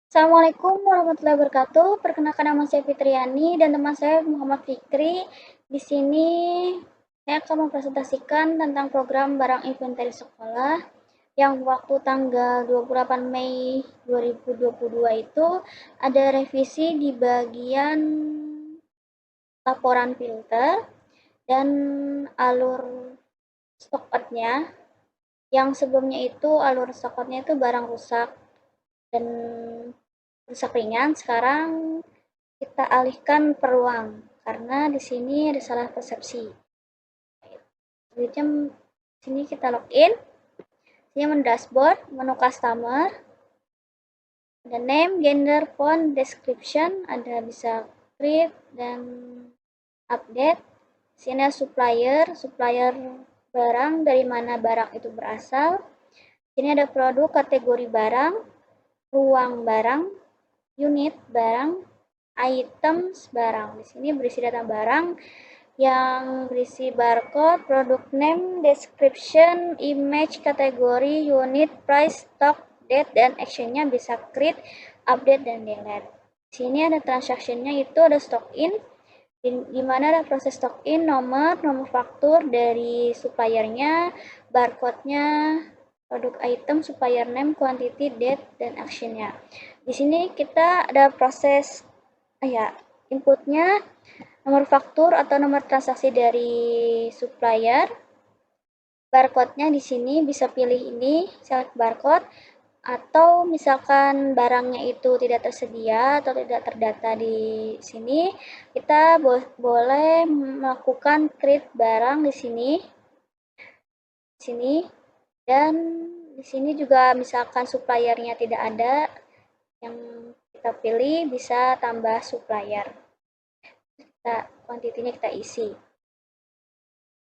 Assalamualaikum warahmatullahi wabarakatuh. Perkenalkan nama saya Fitriani dan teman saya Muhammad Fikri. Di sini saya akan mempresentasikan tentang program barang inventaris sekolah yang waktu tanggal 28 Mei 2022 itu ada revisi di bagian laporan filter dan alur stock out-nya. Yang sebelumnya itu alur stock out-nya itu barang rusak dan rusak ringan, sekarang kita alihkan per ruang karena di sini ada salah persepsi. Selanjutnya sini kita login, sini menu dashboard, menu customer, ada name, gender, font, description, ada bisa create dan update. Sini ada supplier barang, dari mana barang itu berasal. Sini ada produk, kategori barang, ruang barang, unit barang, items barang. Di sini berisi data barang yang berisi barcode, product name, description, image, kategori, unit, price, stock, date, dan actionnya bisa create, update, dan delete. Di sini ada transaksinya, itu ada stock in, di mana ada proses stock in, nomor faktur dari suppliernya, barcode-nya, produk item, supplier name, quantity, date, dan actionnya. Di sini kita ada proses inputnya, nomor faktur atau nomor transaksi dari supplier. Barcode-nya di sini bisa pilih ini, select barcode, atau misalkan barangnya itu tidak tersedia atau tidak terdata di sini, kita boleh melakukan create barang di sini. Dan di sini juga misalkan suppliernya tidak ada yang kita pilih, bisa tambah supplier. Kuantitinya kita isi.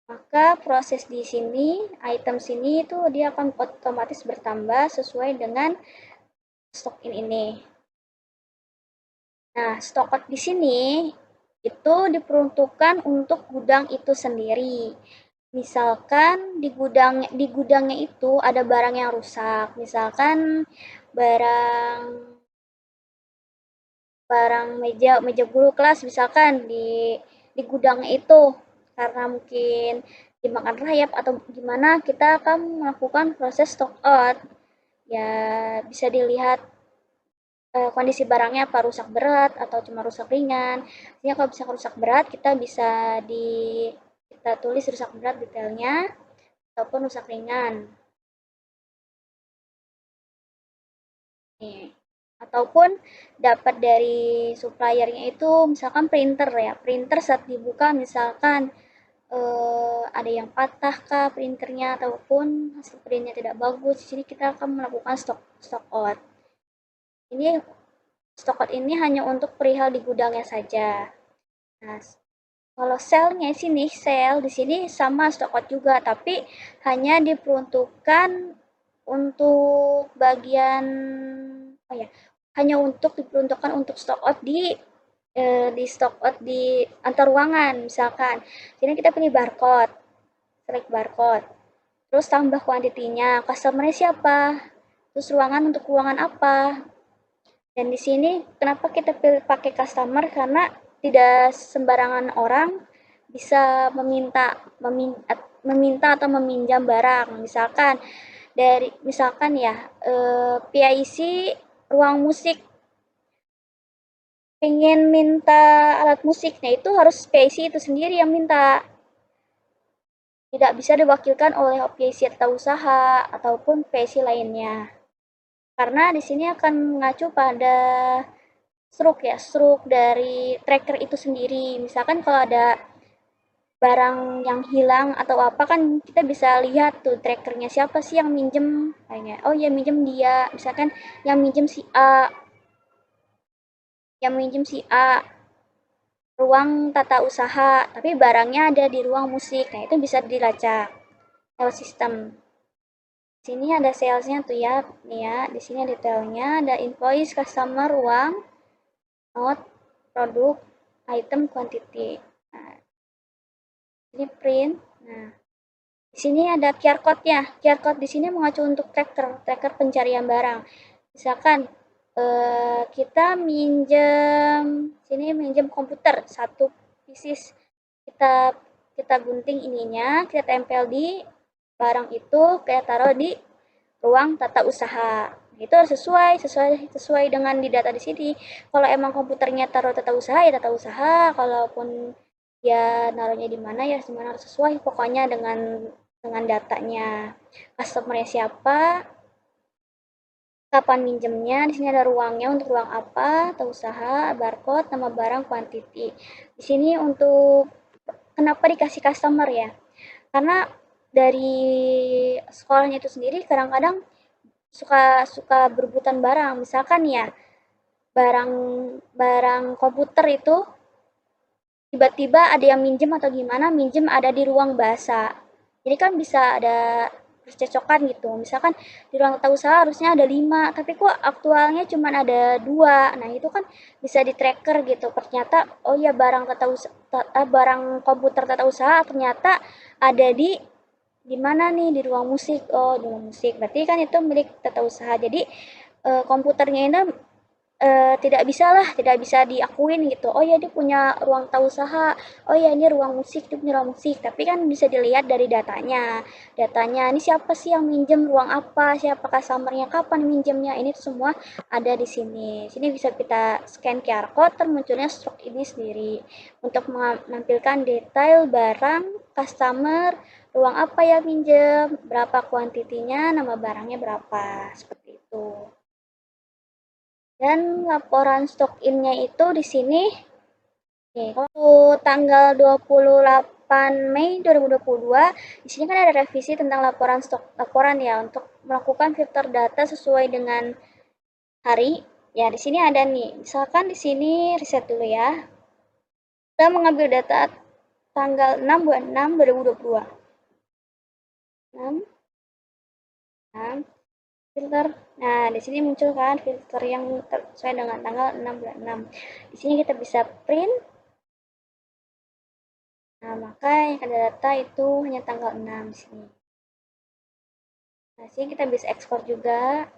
Maka proses di sini, item sini itu dia akan otomatis bertambah sesuai dengan stock in ini. Nah, stock out di sini itu diperuntukkan untuk gudang itu sendiri. Misalkan di gudangnya itu ada barang yang rusak. Misalkan barang meja guru kelas misalkan di gudangnya itu, karena mungkin dimakan rayap atau gimana, kita akan melakukan proses stock out. Ya, bisa dilihat kondisi barangnya apa, rusak berat atau cuma rusak ringan. Jadi kalau bisa rusak berat, kita bisa kita tulis rusak berat detailnya ataupun rusak ringan. Nih. Ataupun dapat dari suppliernya itu misalkan printer ya, printer saat dibuka misalkan ada yang patah kah printernya ataupun hasil printnya tidak bagus, jadi kita akan melakukan stock out. Ini stock out ini hanya untuk perihal di gudangnya saja. Nah, kalau selnya di sini sama stock out juga, tapi hanya diperuntukkan untuk bagian hanya untuk diperuntukkan untuk stock out di stock out di antar ruangan misalkan. Sini kita pilih barcode, select barcode. Terus tambah kuantitinya, customer-nya siapa? Terus ruangan untuk ruangan apa? Dan di sini kenapa kita pilih pakai customer, karena tidak sembarangan orang bisa meminta atau meminjam barang. Misalkan ya PIC ruang musik pengen minta alat musiknya, itu harus PIC itu sendiri yang minta. Tidak bisa diwakilkan oleh PIC atau usaha ataupun PIC lainnya. Karena di sini akan mengacu pada struk dari tracker itu sendiri. Misalkan kalau ada barang yang hilang atau apa, kan kita bisa lihat tuh trackernya siapa sih yang minjem, kayaknya oh ya minjem dia, misalkan yang minjem si A, ruang tata usaha, tapi barangnya ada di ruang musik. Nah, itu bisa dilacak lewat sistem. Sini ada salesnya tuh ya, nih ya. Di sini detailnya ada invoice, customer, ruang, note, produk, item, quantity. Nah, ini print. Nah, di sini ada QR code-nya. QR code di sini mengacu untuk tracker pencarian barang. Misalkan kita minjem komputer satu pieces, kita kita gunting ininya, kita tempel di barang itu, kita taruh di ruang tata usaha. Itu harus sesuai dengan di data di sini. Kalau emang komputernya taruh tata usaha ya tata usaha, kalaupun ya naruhnya di mana ya semua harus sesuai pokoknya dengan datanya. Customer-nya siapa, kapan minjemnya, di sini ada ruangnya untuk ruang apa, tata usaha, barcode, nama barang, quantity. Di sini untuk kenapa dikasih customer ya? Karena dari sekolahnya itu sendiri kadang-kadang suka suka berebutan barang. Misalkan ya, barang barang komputer itu tiba-tiba ada yang minjem atau gimana, minjem ada di ruang bahasa. Jadi kan bisa ada percecokan gitu. Misalkan di ruang tata usaha harusnya ada 5, tapi kok aktualnya cuma ada 2. Nah, itu kan bisa di-tracker gitu. Ternyata oh ya barang komputer tata usaha ternyata ada di mana nih di ruang musik. Oh, di ruang musik. Berarti kan itu milik tata usaha. Jadi komputernya ini tidak bisa diakuin gitu. Oh ya dia punya ruang tata usaha. Oh ya ini ruang musik, dia punya ruang musik. Tapi kan bisa dilihat dari datanya. Datanya ini siapa sih yang minjem ruang apa, siapa customer-nya, kapan minjemnya. Ini tuh semua ada di sini. Sini bisa kita scan QR code, termunculnya stok ini sendiri untuk menampilkan detail barang, customer, ruang apa yang minjem, berapa kuantitinya, nama barangnya berapa. Seperti itu. Dan laporan stock in-nya itu di sini, nih, waktu tanggal 28 Mei 2022, di sini kan ada revisi tentang laporan ya untuk melakukan filter data sesuai dengan hari. Ya, di sini ada nih. Misalkan di sini riset dulu ya. Kita mengambil data tanggal 6 bulan 6 2022. 6, 6, filter. Nah, di sini muncul kan filter yang sesuai dengan tanggal 6 bulan 6. Di sini kita bisa print. Nah, maka yang ada data itu hanya tanggal 6 di sini. Nah, sini kita bisa ekspor juga.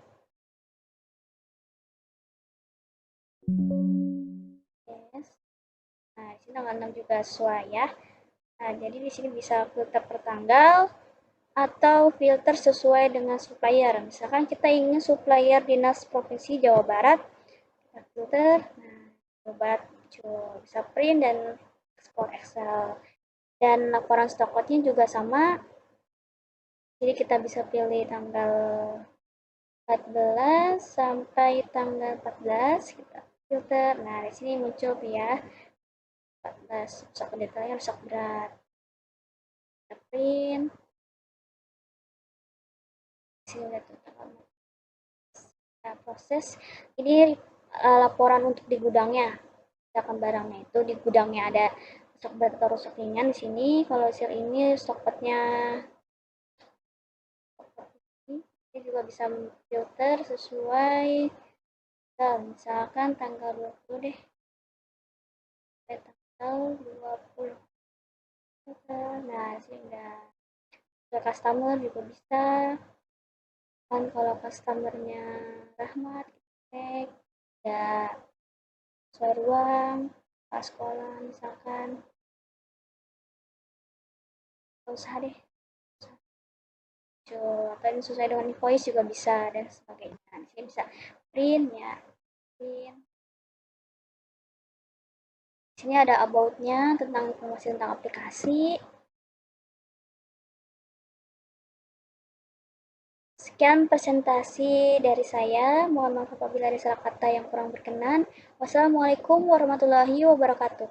Yes. Nah, di sini tanggal 6 juga sesuai ya. Nah, jadi di sini bisa filter per tanggal atau filter sesuai dengan supplier. Misalkan kita ingin supplier Dinas Provinsi Jawa Barat, kita filter. Nah, Jawa Barat bisa print dan ekspor Excel. Dan laporan stock outnya juga sama. Jadi kita bisa pilih tanggal 14 sampai tanggal 14 kita filter. Nah, di sini muncul ya 14 rusak detailnya rusak berat. Kita print. Di sini lihat tanggal. Kita proses. Ini laporan untuk di gudangnya. Misalkan barangnya itu di gudangnya ada rusak berat atau rusak ringan di sini. Kalau hasil ini stoknya ini juga bisa filter sesuai misalkan tanggal 20 deh tanggal 20. Nah, sehingga customer juga bisa kan kalau customernya Rahmat cek ya sesuai ruang pas sekolah misalkan usaha deh atau ini sesuai dengan invoice juga bisa dan sebagainya. Di sini bisa print ya print. Di sini ada about-nya tentang informasi tentang aplikasi. Sekian presentasi dari saya. Mohon maaf apabila ada salah kata yang kurang berkenan. Wassalamualaikum warahmatullahi wabarakatuh.